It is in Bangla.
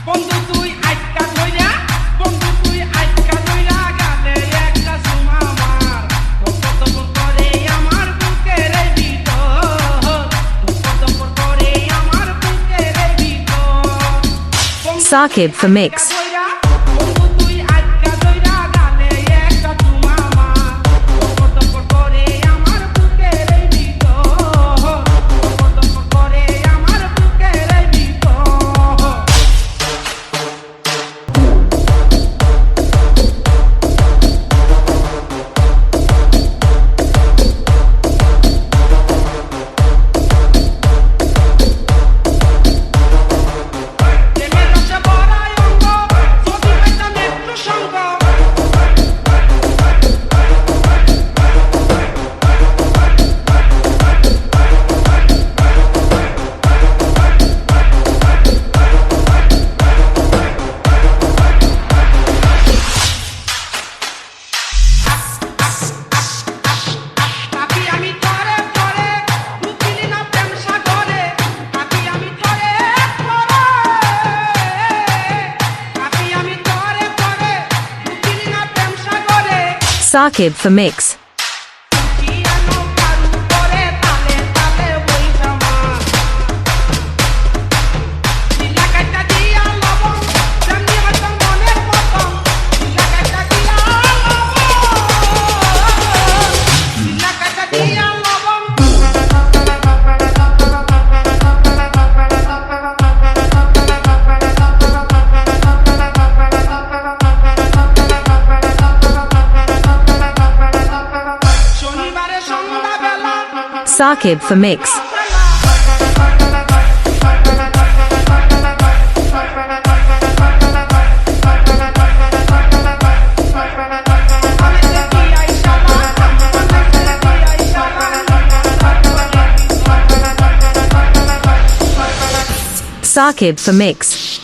বন্ধু তুই আইকা ধইরা বন্ধু তুই আইকা ধইরা গালে একটা চুমা মার কত করে আমার বুকের ভিতর কত করে আমার বুকের ভিতর Saqib for mix. Saqib for mix. Saqib for mix. Saqib for mix.